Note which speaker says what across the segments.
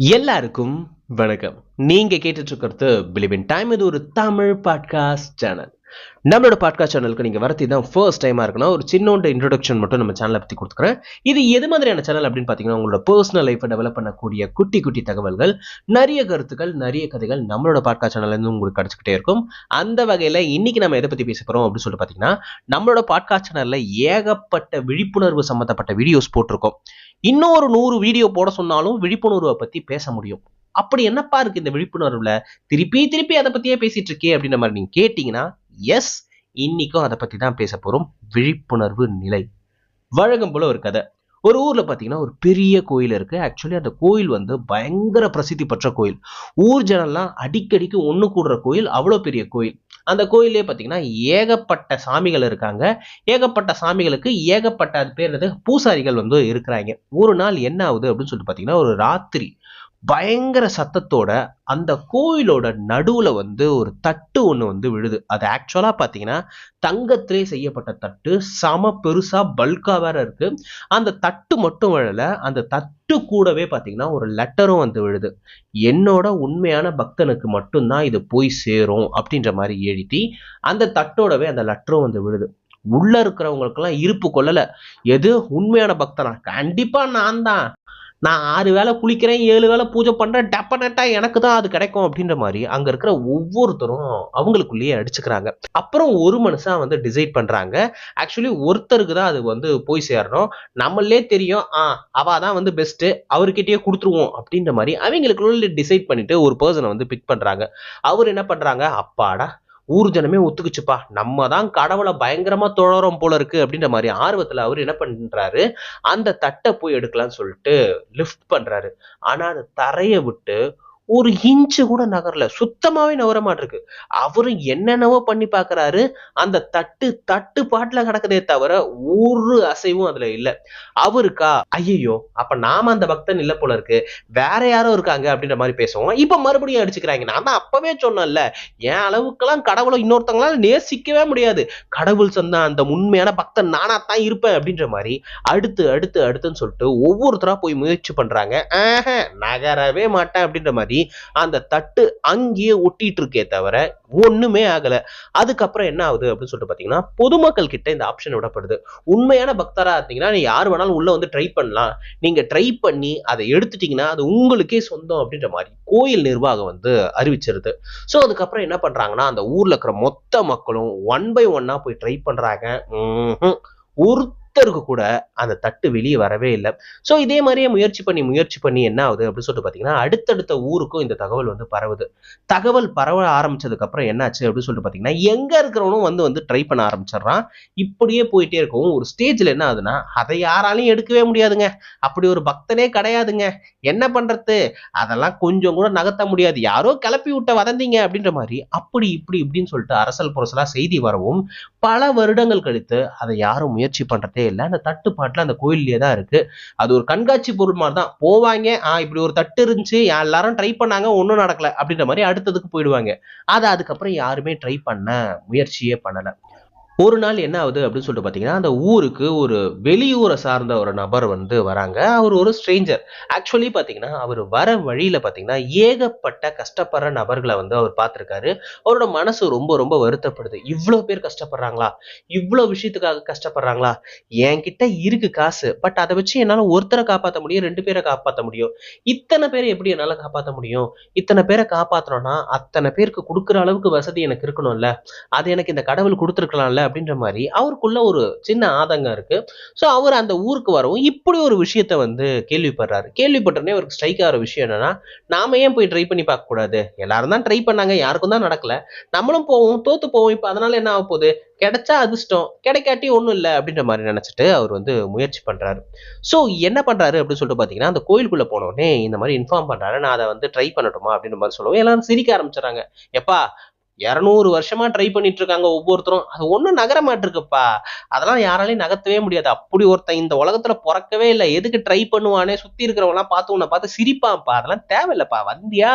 Speaker 1: எல்லாருக்கும் வணக்கம். நீங்க கேட்டுட்டு இருக்கிறது பிலிவ் இன் டைம். இது ஒரு தமிழ் பாட்காஸ்ட் சேனல். நம்மளோட பாட்காஸ்ட் சேனலுக்கு நீங்க வரது தான் ஃபர்ஸ்ட் டைமா இருக்குன்னா ஒரு சின்னோண்டு இன்ட்ரோடக்ஷன் மட்டும் நம்ம சேனலை பத்தி கொடுத்துக்கிறேன். இது எது மாதிரியான சேனல் அப்படின்னு பாத்தீங்கன்னா, உங்களோட பர்சனல் லைஃபை டெவலப் பண்ணக்கூடிய குட்டி குட்டி தகவல்கள், நிறைய கருத்துக்கள், நிறைய கதைகள் நம்மளோட பாட்காஸ்ட் சேனல்ல இருந்து உங்களுக்கு கிடைச்சிக்கிட்டே இருக்கும். அந்த வகையில இன்னைக்கு நம்ம எதை பத்தி பேச போறோம் அப்படின்னு சொல்லிட்டு பாத்தீங்கன்னா, நம்மளோட பாட்காஸ்ட் சேனல்ல ஏகப்பட்ட விழிப்புணர்வு சம்பந்தப்பட்ட வீடியோஸ் போட்டிருக்கோம். இன்னொரு 100 வீடியோ போட சொன்னாலும் விழிப்புணர்வை பத்தி பேச முடியும். அப்படி என்னப்பா இருக்கு இந்த விழிப்புணர்வுல, திருப்பி திருப்பி அதை பத்தியே பேசிட்டு இருக்கே அப்படின்ற மாதிரி நீங்க கேட்டீங்கன்னா, எஸ், இன்னைக்கும் அதை பத்தி தான் பேச போறோம். விழிப்புணர்வு நிலை. வழக்கம் போல ஒரு கதை. ஒரு ஊர்ல பாத்தீங்கன்னா ஒரு பெரிய கோயில் இருக்கு. ஆக்சுவலி அந்த கோயில் வந்து பயங்கர பிரசித்தி பெற்ற கோயில். ஊர் ஜனம்லாம் அடிக்கடிக்கு ஒண்ணு கூடுற கோயில். அவ்வளவு பெரிய கோயில். அந்த கோயிலே பாத்தீங்கன்னா ஏகப்பட்ட சாமிகள் இருக்காங்க. ஏகப்பட்ட சாமிகளுக்கு ஏகப்பட்ட அது பேர் என்னது பூசாரிகள் வந்து இருக்கிறாங்க. ஒரு நாள் என்ன ஆகுது அப்படின்னு சொல்லிட்டு பாத்தீங்கன்னா, ஒரு ராத்திரி பயங்கர சத்தத்தோட அந்த கோயிலோட நடுவுல வந்து ஒரு தட்டு ஒண்ணு வந்து விழுது. அது ஆக்சுவலா பாத்தீங்கன்னா தங்கத்திலே செய்யப்பட்ட தட்டு. சம பெருசா பல்கா வேற இருக்கு. அந்த தட்டு மட்டும் விழல, அந்த தட்டு கூடவே பாத்தீங்கன்னா ஒரு லெட்டரும் வந்து விழுது. என்னோட உண்மையான பக்தனுக்கு மட்டும்தான் இது போய் சேரும் அப்படின்ற மாதிரி எழுதி அந்த தட்டோடவே அந்த லெட்டரும் வந்து விழுது. உள்ள இருக்கிறவங்களுக்கெல்லாம் இருப்பு கொள்ளல. எது உண்மையான பக்தனா? கண்டிப்பா நான் தான். நான் 6 வேளை குளிக்கிறேன், 7 வேளை பூஜை பண்றேன், டெஃபனட்டா எனக்கு தான் அது கிடைக்கும் அப்படின்ற மாதிரி அங்க இருக்கிற ஒவ்வொருத்தரும் அவங்களுக்குள்ளேயே அடிச்சுக்கிறாங்க. அப்புறம் ஒரு மனுஷன் வந்து டிசைட் பண்றாங்க. ஆக்சுவலி ஒருத்தருக்கு தான் அது வந்து போய் சேரணும். நம்மளே தெரியும், அவ தான் வந்து பெஸ்ட், அவர்கிட்டயே கொடுத்துருவோம் அப்படின்ற மாதிரி அவங்களுக்குள்ள டிசைட் பண்ணிட்டு ஒரு பர்சனை வந்து பிக் பண்றாங்க. அவர் என்ன பண்றாங்க, அப்பாடா ஊர் ஜனமே ஒத்துக்குச்சுப்பா, நம்ம தான் கடவுளை பயங்கரமா தொழறோம் போல இருக்கு அப்படின்ற மாதிரி ஆர்வத்துல அவர் என்ன பண்றாரு, அந்த தட்டை போய் எடுக்கலாம்னு சொல்லிட்டு லிஃப்ட் பண்றாரு. ஆனா அது தரைய விட்டு ஒரு இன்ச்சு கூட நகரல. சுத்தமாவே நகர மாட்டிருக்கு. அவரு என்னென்னவோ பண்ணி பாக்குறாரு. அந்த தட்டு தட்டு பாட்டுல கிடக்குதே தவிர ஒரு அசைவும் அதுல இல்ல. அவருக்கா ஐயையோ, அப்ப நாம அந்த பக்தன் இல்ல போல இருக்கு, வேற யாரோ இருக்காங்க அப்படின்ற மாதிரி பேசுவோம். இப்ப மறுபடியும் அடிச்சுக்கிறாங்க. நான் தான் அப்பவே சொன்னேன்ல, என் அளவுக்கெல்லாம் கடவுளை இன்னொருத்தவங்களால நேசிக்கவே முடியாது. கடவுள் சொன்ன அந்த உண்மையான பக்தன் நானாத்தான் இருப்பேன் அப்படின்ற மாதிரி அடுத்து அடுத்து அடுத்துன்னு சொல்லிட்டு ஒவ்வொருத்தரா போய் முயற்சி பண்றாங்க. நகரவே மாட்டேன் அப்படின்ற மாதிரி அந்த தட்டு அங்கேயே ஒட்டிட்டு இருக்கே தவிர ஒண்ணுமே ஆகல. அதுக்கப்புறம் என்ன ஆகுது அப்படின்னு சொல்லிட்டு பாத்தீங்கன்னா, பொதுமக்கள் கிட்ட இந்த ஆப்ஷன் விடப்படுது. உண்மையான பக்தரா இருந்தீங்கன்னா நீ யார் வேணாலும் உள்ள வந்து ட்ரை பண்ணலாம். நீங்க ட்ரை பண்ணி அதை எடுத்துட்டீங்கன்னா அது உங்களுக்கே சொந்தம் அப்படின்ற மாதிரி கோயில் நிர்வாகம் வந்து அறிவிச்சிருது. சோ அதுக்கப்புறம் என்ன பண்றாங்கன்னா, அந்த ஊர்ல இருக்கிற மொத்த மக்களும் ஒன் பை ஒன்னா போய் ட்ரை பண்றாங்க. ஒருத்தருக்கு கூட அந்த தட்டு வெளியே வரவே இல்லை. சோ இதே மாதிரியே முயற்சி பண்ணி என்ன ஆகுது அப்படின்னு சொல்லிட்டு பாத்தீங்கன்னா, அடுத்தடுத்த ஊருக்கும் இந்த தகவல் வந்து பரவுது. தகவல் பரவ ஆரம்பிச்சதுக்கு அப்புறம் என்னாச்சு அப்படின்னு சொல்லிட்டு பாத்தீங்கன்னா, எங்க இருக்கிறவனும் வந்து வந்து ட்ரை பண்ண ஆரம்பிச்சிடுறான். இப்படியே போயிட்டே இருக்கவும் ஒரு ஸ்டேஜ்ல என்ன ஆகுதுன்னா, அதை யாராலையும் எடுக்கவே முடியாதுங்க. அப்படி ஒரு பக்தனே கிடையாதுங்க. என்ன பண்றது, அதெல்லாம் கொஞ்சம் கூட நகர்த்த முடியாது, யாரோ கிளப்பி விட்ட வதந்தீங்க அப்படின்ற மாதிரி அப்படி இப்படி இப்படின்னு சொல்லிட்டு அரசல் புரசலா செய்தி வரவும் பல வருடங்கள் கழித்து அதை யாரும் முயற்சி பண்றதே இல்லை. அந்த தட்டுப்பாட்டுல அந்த கோயிலே தான் இருக்கு. அது ஒரு கண்காட்சி பொருள் மாதிரி தான். போவாங்க, இப்படி ஒரு தட்டு இருந்துச்சு, எல்லாரும் ட்ரை பண்ணாங்க, ஒன்றும் நடக்கல அப்படின்ற மாதிரி அடுத்ததுக்கு போயிடுவாங்க. அதை அதுக்கப்புறம் யாருமே ட்ரை பண்ண முயற்சியே பண்ணல. ஒரு நாள் என்ன ஆகுது அப்படின்னு சொல்லிட்டு பாத்தீங்கன்னா, அந்த ஊருக்கு ஒரு வெளியூரை சார்ந்த ஒரு நபர் வந்து வராங்க. அவர் ஒரு ஸ்ட்ரேஞ்சர். ஆக்சுவலி பாத்தீங்கன்னா, அவர் வர வழியில பாத்தீங்கன்னா ஏகப்பட்ட கஷ்டப்படுற நபர்களை வந்து அவர் பார்த்திருக்காரு. அவரோட மனசு ரொம்ப ரொம்ப வருத்தப்படுது. இவ்வளவு பேர் கஷ்டப்படுறாங்களா, இவ்வளவு விஷயத்துக்காக கஷ்டப்படுறாங்களா, என்கிட்ட இருக்கு காசு, பட் அதை வச்சு என்னால ஒருத்தரை காப்பாற்ற முடியும், 2 பேரை காப்பாற்ற முடியும், இத்தனை பேரை எப்படி என்னால காப்பாற்ற முடியும், இத்தனை பேரை காப்பாற்றணும்னா அத்தனை பேருக்கு கொடுக்குற அளவுக்கு வசதி எனக்கு இருக்கணும்ல, அது எனக்கு இந்த கடவுள் கொடுத்துருக்கலாம்ல அப்படின்ற மாதிரி அவருக்குள்ள ஒரு சின்ன ஆதங்கம் இருக்கு. சோ அவர் அந்த ஊருக்கு வரவும் இப்படி ஒரு விஷயத்த வந்து கேள்விப்படுறாரு. கேள்விப்பட்டோடனே அவருக்கு ஸ்ட்ரைக் ஆகிற விஷயம் என்னன்னா, நாம ஏன் போய் ட்ரை பண்ணி பார்க்க கூடாது, எல்லாரும் தான் ட்ரை பண்ணாங்க, யாருக்கும் தான் நடக்கல, நம்மளும் போவோம், தோத்து போவோம், இப்ப அதனால என்ன ஆக போகுது, கிடைச்சா அதிர்ஷ்டம், கிடைக்காட்டி ஒண்ணும் இல்லை அப்படின்ற மாதிரி நினைச்சிட்டு அவர் வந்து முயற்சி பண்றாரு. சோ என்ன பண்றாரு அப்படின்னு சொல்லிட்டு பாத்தீங்கன்னா, அந்த கோயிலுக்குள்ள போன உடனே இந்த மாதிரி இன்ஃபார்ம் பண்றாரு, நான் அதை வந்து ட்ரை பண்ணட்டுமா அப்படின்ற மாதிரி சொல்லவும் எல்லாரும் சிரிக்க ஆரம்பிச்சிடறாங்க. எப்பா, 200 வருஷமா ட்ரை பண்ணிட்டு இருக்காங்க ஒவ்வொருத்தரும், அது ஒண்ணும் நகர மாட்டிருக்குப்பா, அதெல்லாம் யாராலையும் நகர்த்தவே முடியாது, அப்படி ஒருத்தன் இந்த உலகத்துல பிறக்கவே இல்லை, எதுக்கு ட்ரை பண்ணுவானே, சுத்தி இருக்கிறவங்க எல்லாம் பார்த்து உன்னை பார்த்து சிரிப்பான்ப்பா, அதெல்லாம் தேவையில்லைப்பா, வந்தியா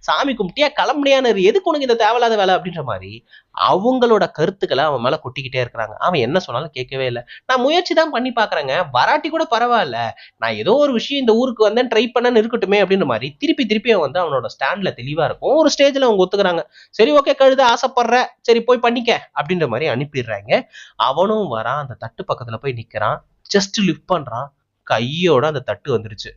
Speaker 1: சாமி கும்பிட்டியா கிளம்புனியான்னு, எதுக்கு உனக்கு இந்த தேவையில்லாத வேலை அப்படின்ற மாதிரி அவங்களோட கருத்துக்களை அவன் மேல கொட்டிக்கிட்டே இருக்கிறாங்க. அவன் என்ன சொன்னாலும் கேட்கவே இல்லை. நான் முயற்சி தான் பண்ணி பாக்குறேங்க, வராட்டி கூட பரவாயில்ல, நான் ஏதோ ஒரு விஷயம் இந்த ஊருக்கு வந்தேன் ட்ரை பண்ணன்னு இருக்கட்டுமே அப்படின்ற மாதிரி திருப்பி திருப்பி அவன் வந்து அவனோட ஸ்டாண்ட்ல தெளிவா இருக்கும். ஒரு ஸ்டேஜ்ல அவங்க ஒத்துக்கிறாங்க. சரி ஓகே கழுத ஆசைப்படுற, சரி போய் பண்ணிக்க அப்படின்ற மாதிரி அனுப்பிடுறாங்க. அவனும் வரான், அந்த தட்டு பக்கத்துல போய் நிக்கிறான், ஜஸ்ட் லிஃப்ட் பண்றான், கையோட அந்த தட்டு வந்துருச்சு.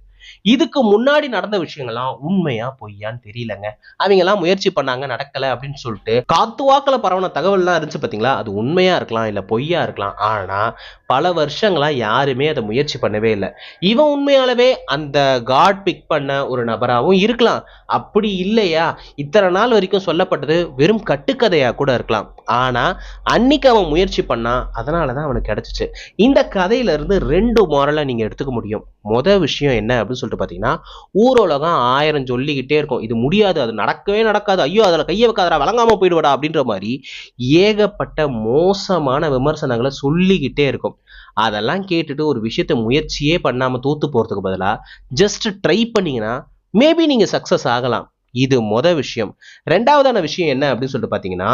Speaker 1: இதுக்கு முன்னாடி நடந்த விஷயங்கள்லாம் உண்மையா பொய்யான்னு தெரியலங்க. அவங்க எல்லாம் முயற்சி பண்ணாங்க நடக்கல அப்படின்னு சொல்லிட்டு காத்து வாக்குல பரவன தகவல்லாம் இருந்துச்சு பாத்தீங்களா, அது உண்மையா இருக்கலாம் இல்ல பொய்யா இருக்கலாம். ஆனா பல வருஷங்களா யாருமே அதை முயற்சி பண்ணவே இல்லை. இவன் உண்மையாலவே அந்த காட் பிக் பண்ண ஒரு நபராகவும் இருக்கலாம். அப்படி இல்லையா, இத்தனை நாள் வரைக்கும் சொல்லப்பட்டது வெறும் கட்டுக்கதையா கூட இருக்கலாம். ஆனா அன்னைக்கு அவன் முயற்சி பண்ணா, அதனாலதான் அவனுக்கு கிடைச்சிச்சு. இந்த கதையில இருந்து 2 மாரலை நீங்க எடுத்துக்க முடியும். விஷயம் என்ன அப்படின்னு சொல்லிட்டு பாத்தீங்கன்னா, ஊரோலகம் 1000 சொல்லிக்கிட்டே இருக்கும், இது முடியாது, அது நடக்கவே நடக்காது, ஐயோ அதுல கைய வைக்காதடா, வழங்காம போயிடுவடா அப்படின்ற மாதிரி ஏகப்பட்ட மோசமான விமர்சனங்களை சொல்லிக்கிட்டே இருக்கும். அதெல்லாம் கேட்டுட்டு ஒரு விஷயத்த முயற்சியே பண்ணாம தோத்து போறதுக்கு பதிலா ஜஸ்ட் ட்ரை பண்ணீங்கன்னா மேபி நீங்க சக்சஸ் ஆகலாம். இது விஷயம். 2வதான விஷயம் என்ன அப்படின்னு சொல்லிட்டு பாத்தீங்கன்னா,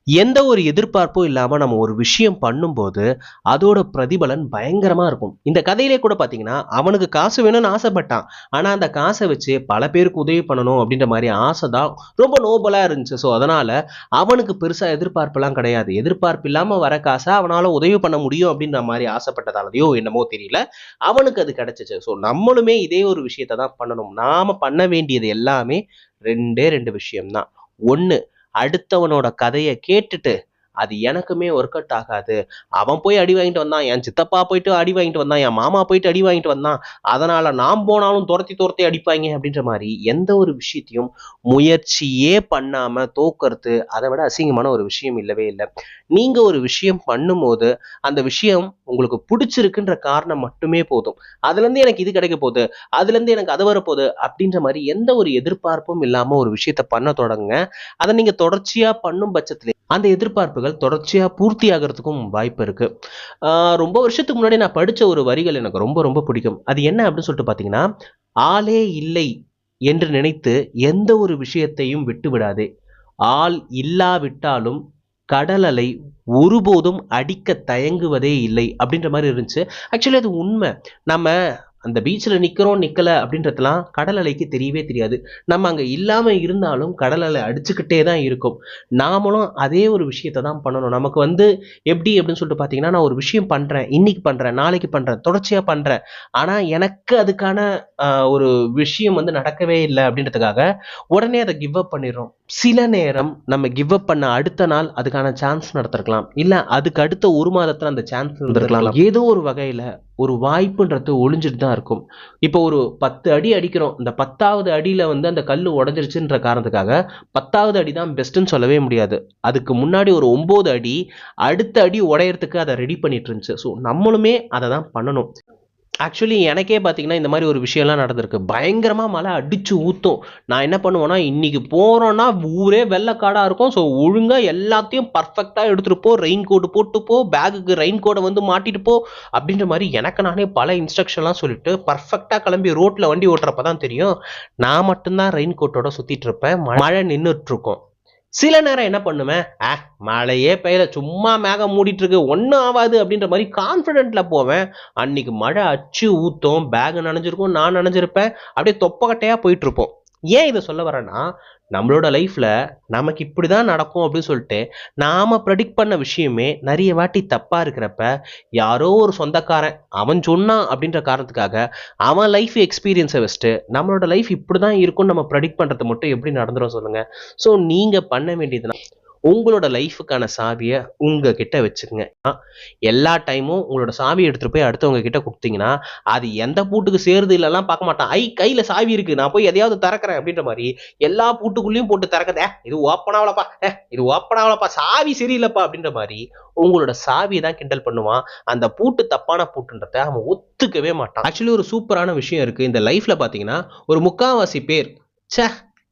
Speaker 1: எந்த ஒரு எதிர்பார்ப்பும் இல்லாம நம்ம ஒரு விஷயம் பண்ணும்போது அதோட பிரதிபலன் பயங்கரமா இருக்கும். இந்த கதையிலே கூட பாத்தீங்கன்னா, அவனுக்கு காசு வேணும்னு ஆசைப்பட்டான். ஆனா அந்த காசை வச்சு பல பேருக்கு உதவி பண்ணணும் அப்படின்ற மாதிரி ஆசை தான் ரொம்ப நோபலா இருந்துச்சு. ஸோ அதனால அவனுக்கு பெருசா எதிர்பார்ப்பு எல்லாம் கிடையாது. எதிர்பார்ப்பு இல்லாம வர காசை அவனால உதவி பண்ண முடியும் அப்படின்ற மாதிரி ஆசைப்பட்டதாலயோ என்னமோ தெரியல, அவனுக்கு அது கிடைச்சிச்சு. ஸோ நம்மளுமே இதே ஒரு விஷயத்தை தான் பண்ணணும். நாம பண்ண வேண்டியது எல்லாமே 2 விஷயம் தான். ஒண்ணு, அடுத்தவனோட கதையை கேட்டுட்டு அது எனக்குமே ஒர்க் அவுட் ஆகாது, அவன் போய் அடி வாங்கிட்டு வந்தான், என் சித்தப்பா போயிட்டு அடி வாங்கிட்டு வந்தான், என் மாமா போயிட்டு அடி வாங்கிட்டு வந்தான், அதனால நாம் போனாலும் துரத்தி அடிப்பாங்க அப்படின்ற மாதிரி எந்த ஒரு விஷயத்தையும் முயற்சியே பண்ணாம தோக்கறது அதை விட அசிங்கமான ஒரு விஷயம் இல்லவே இல்லை. நீங்க ஒரு விஷயம் பண்ணும்போது அந்த விஷயம் உங்களுக்கு பிடிச்சிருக்குன்ற காரணம் மட்டுமே போதும். அதுல இருந்து எனக்கு இது கிடைக்க போகுது, அதுல இருந்து எனக்கு அது வரப்போகுது அப்படின்ற மாதிரி எந்த ஒரு எதிர்பார்ப்பும் இல்லாம ஒரு விஷயத்த பண்ண தொடங்குங்க. அதை நீங்க தொடர்ச்சியா பண்ணும் பட்சத்திலே அந்த எதிர்பார்ப்புகள் தொடர்ச்சியா பூர்த்தி ஆகிறதுக்கும் வாய்ப்பு இருக்கு. ரொம்ப வருஷத்துக்கு முன்னாடி நான் படிச்ச ஒரு வரிகள் எனக்கு ரொம்ப ரொம்ப பிடிக்கும். அது என்ன அப்படின்னு சொல்லிட்டு பாத்தீங்கன்னா, ஆளே இல்லை என்று நினைத்து எந்த ஒரு விஷயத்தையும் விட்டு விடாதே, ஆள் இல்லாவிட்டாலும் கடல் அலை ஒருபோதும் அடிக்க தயங்குவதே இல்லை அப்படின்ற மாதிரி இருந்துச்சு. ஆக்சுவலி அது உண்மை. நம்ம அந்த பீச்சில் நிற்கிறோம் நிற்கல அப்படின்றதுலாம் கடல் அலைக்கு தெரியவே தெரியாது. நம்ம அங்கே இல்லாமல் இருந்தாலும் கடல் அலை அடிச்சுக்கிட்டே தான் இருக்கும். நாமளும் அதே ஒரு விஷயத்தை தான் பண்ணணும். நமக்கு வந்து எப்படி அப்படின்னு சொல்லிட்டு பார்த்தீங்கன்னா, நான் ஒரு விஷயம் பண்ணுறேன், இன்னைக்கு பண்ணுறேன், நாளைக்கு பண்ணுறேன், தொடர்ச்சியாக பண்ணுறேன், ஆனால் எனக்கு அதுக்கான ஒரு விஷயம் வந்து நடக்கவே இல்லை அப்படின்றதுக்காக உடனே அதை கிவ் அப் பண்ணிடுறோம். சில நேரம் நம்ம கிவ் அப் பண்ண அடுத்த நாள் அதுக்கான சான்ஸ் நடத்திருக்கலாம், இல்லை அதுக்கு அடுத்த 1 மாதத்துல அந்த சான்ஸ் இருந்திருக்கலாம். ஏதோ ஒரு வகையில் ஒரு வாய்ப்புன்றது ஒளிஞ்சிட்டு தான் இருக்கும். இப்போ ஒரு 10 அடி அடிக்கிறோம், இந்த 10வது அடியில வந்து அந்த கல் உடஞ்சிருச்சுன்ற காரணத்துக்காக 10வது அடி தான் பெஸ்ட்னு சொல்லவே முடியாது. அதுக்கு முன்னாடி ஒரு 9 அடி அடுத்த அடி உடையறதுக்கு அதை ரெடி பண்ணிட்டு இருந்துச்சு. ஸோ நம்மளுமே அதை தான் பண்ணணும். ஆக்சுவலி எனக்கே பார்த்தீங்கன்னா இந்த மாதிரி ஒரு விஷயம்லாம் நடந்திருக்கு. பயங்கரமாக மழை அடிச்சு ஊற்றும். நான் என்ன பண்ணுவேன்னா, இன்னைக்கு போகிறோன்னா ஊரே வெள்ளக்காடாக இருக்கும். ஸோ ஒழுங்காக எல்லாத்தையும் பர்ஃபெக்டாக எடுத்துகிட்டு போ, ரெயின் கோட் போட்டு போ, பேகுக்கு ரெயின் கோடை வந்து மாட்டிட்டு போ அப்படின்ற மாதிரி எனக்கு நானே பல இன்ஸ்ட்ரக்ஷன்லாம் சொல்லிட்டு பர்ஃபெக்டாக கிளம்பி ரோட்டில் வண்டி ஓட்டுறப்ப தான் தெரியும், நான் மட்டும்தான் ரெயின் கோட்டோட சுற்றிட்டு இருப்பேன், மழை நின்றுட்டு இருக்கும். சில நேரம் என்ன பண்ணுவேன், மழையே பெய்யல, சும்மா மேகம் மூடிட்டு இருக்கு, ஒன்றும் ஆகாது அப்படின்ற மாதிரி கான்ஃபிடென்ட்ல போவேன். அன்னைக்கு மழை அச்சு ஊத்தும், பேக் நனைஞ்சிருக்கும், நான் நனைஞ்சிருப்பேன், அப்படியே தொப்பக்கட்டையா போயிட்டு இருப்போம். ஏன் இதை சொல்ல வரேன்னா, நம்மளோட லைஃப்ல நமக்கு இப்படிதான் நடக்கும் அப்படின்னு சொல்லிட்டு நாம ப்ரெடிக்ட் பண்ண விஷயமே நிறைய வாட்டி தப்பா இருக்கிறப்ப, யாரோ ஒரு சொந்தக்காரன் அவன் சொன்னான் அப்படின்ற காரணத்துக்காக அவன் லைஃப் எக்ஸ்பீரியன்ஸை வச்சுட்டு நம்மளோட லைஃப் இப்படிதான் இருக்கும்னு நம்ம ப்ரெடிக்ட் பண்றது மட்டும் எப்படி நடந்துரும் சொல்லுங்க. ஸோ நீங்க பண்ண வேண்டியதுன்னா, உங்களோட லைஃபுக்கான சாவியை உங்ககிட்ட வச்சுக்கோங்க. எல்லா டைமும் உங்களோட சாவியை எடுத்துட்டு போய் அடுத்தவங்க கிட்ட கொடுத்தீங்கன்னா, அது எந்த பூட்டுக்கு சேருது இல்லைலாம் பார்க்க மாட்டான். கையில சாவி இருக்கு, நான் போய் எதையாவது திறக்கிறேன் அப்படின்ற மாதிரி எல்லா பூட்டுக்குள்ளேயும் போட்டு திறக்கதே, இது ஓப்பன் ஆகலப்பா, இது ஓப்பன் ஆகலப்பா, சாவி சரியில்லைப்பா அப்படின்ற மாதிரி உங்களோட சாவியை தான் கிண்டல் பண்ணுவான். அந்த பூட்டு தப்பான பூட்டுன்றத அவன் ஒத்துக்கவே மாட்டான். ஆக்சுவலி ஒரு சூப்பரான விஷயம் இருக்கு இந்த லைஃப்ல. பாத்தீங்கன்னா, ஒரு 3/4 பேர்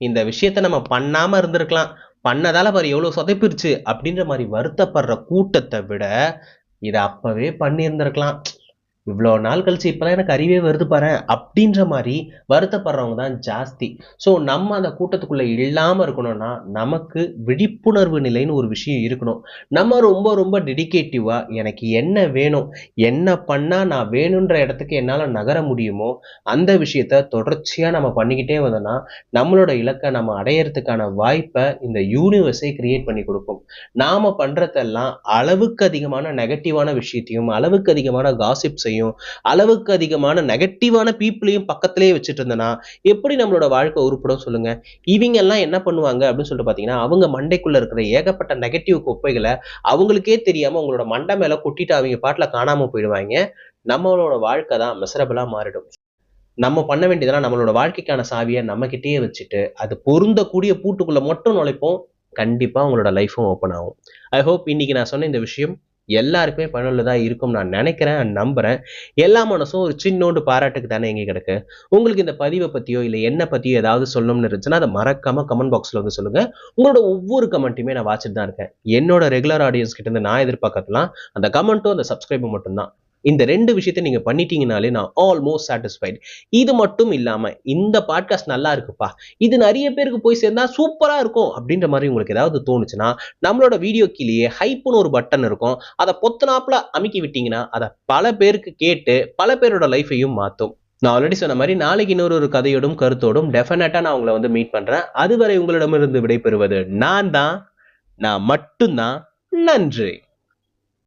Speaker 1: இந்த விஷயத்த நம்ம பண்ணாம இருந்திருக்கலாம், பண்ணதால பாரு எவ்வளவு சொதப்பிருச்சு அப்படின்ற மாதிரி வருத்தப்படுற கூட்டத்தை விட இதை அப்பவே பண்ணி இருந்திருக்கலாம், இவ்வளோ நாள் கழிச்சு இப்பதான் எனக்கு அறிவே வருது பாரு அப்படின்ற மாதிரி வருத்தப்படுறவங்க தான் ஜாஸ்தி. ஸோ நம்ம அந்த கூட்டத்துக்குள்ள இல்லாம இருக்கணும்னா நமக்கு விழிப்புணர்வு நிலைன்னு ஒரு விஷயம் இருக்கணும். நம்ம ரொம்ப ரொம்ப டெடிகேட்டிவா எனக்கு என்ன வேணும், என்ன பண்ணா நான் வேணுன்ற இடத்துக்கு என்னால நகர முடியுமோ அந்த விஷயத்த தொடர்ச்சியா நம்ம பண்ணிக்கிட்டே வந்தோம்னா நம்மளோட இலக்கை நம்ம அடையறதுக்கான வாய்ப்பை இந்த யூனிவர்ஸை கிரியேட் பண்ணி கொடுக்கும். நாம பண்றதெல்லாம் அளவுக்கு அதிகமான நெகட்டிவான விஷயத்தையும் அளவுக்கு அதிகமான காசிப்ஸையும் அளவுக்கு அதிகமான நெகட்டிவான பீப்புளையும் பக்கத்திலேயே வச்சுட்டு இருந்தனா எப்படி நம்மளோட வாழ்க்கை உருப்படும் சொல்லுங்க. இவங்க எல்லாம் என்ன பண்ணுவாங்க அப்படின்னு சொல்லிட்டு பாத்தீங்கன்னா அவங்க மண்டைக்குள்ள இருக்கிற ஏகப்பட்ட நெகட்டிவ் குப்பைகளை அவங்களுக்கே தெரியாம உங்களோட மண்டை மேல கொட்டிட்டு அவங்க பாட்டுல காணாம போயிடுவாங்க. நம்மளோட வாழ்க்கை தான் மிசரபிளா மாறிடும். நம்ம பண்ண வேண்டியதெல்லாம் நம்மளோட வாழ்க்கைக்கான சாவியை நம்ம கிட்டேயே வச்சுட்டு அது பொருந்தக்கூடிய பூட்டுக்குள்ள மட்டும் நுழைப்போம். கண்டிப்பா உங்களோட லைஃபும் ஓப்பன் ஆகும். ஐ ஹோப் இன்னைக்கு நான் சொன்ன இந்த விஷயம் எல்லாருக்குமே பயனுள்ளதா இருக்கும் நான் நினைக்கிறேன் நம்புறேன். எல்லா மனசும் ஒரு சின்னோண்டு பாராட்டுக்கு தானே எங்க கிடக்கு. உங்களுக்கு இந்த பதிவை பத்தியோ இல்ல என்ன பத்தியோ ஏதாவது சொல்லணும்னு இருந்துச்சுன்னா அதை மறக்காம கமெண்ட் பாக்ஸ்ல வந்து சொல்லுங்க. உங்களோட ஒவ்வொரு கமெண்ட்டுமே நான் வாட்சிட்டு தான் இருக்கேன். என்னோட ரெகுலர் ஆடியன்ஸ் கிட்ட இருந்து நான் எதிர்பார்க்கலாம் அந்த கமெண்ட்டும் அந்த சப்ஸ்கிரைபும் மட்டும்தான். இந்த 2 விஷயத்தை நீங்க பண்ணிட்டீங்கனாலே நான் ஆல்மோஸ்ட் சாட்டிஸ்ஃபைடு. இது மட்டும் இல்லாம இந்த பாட்காஸ்ட் நல்லா இருக்குப்பா, இது நிறைய பேருக்கு போய் சேர்ந்தா சூப்பரா இருக்கும் அப்படின்ற மாதிரி உங்களுக்கு ஏதாவது தோணுச்சுன்னா நம்மளோட வீடியோ கீழேயே ஹைப்னு ஒரு பட்டன் இருக்கும். அதை பொத்தனாப்புல அமுக்கி விட்டீங்கன்னா அதை பல பேருக்கு கேட்டு பல பேரோட லைஃபையும் மாத்தும். நான் ஆல்ரெடி சொன்ன மாதிரி நாளைக்கு இன்னொரு கதையோடும் கருத்தோடும் டெஃபினட்டா நான் உங்களை வந்து மீட் பண்றேன். அதுவரை உங்களிடமிருந்து விடைபெறுவது நான் மட்டும்தான். நன்றி.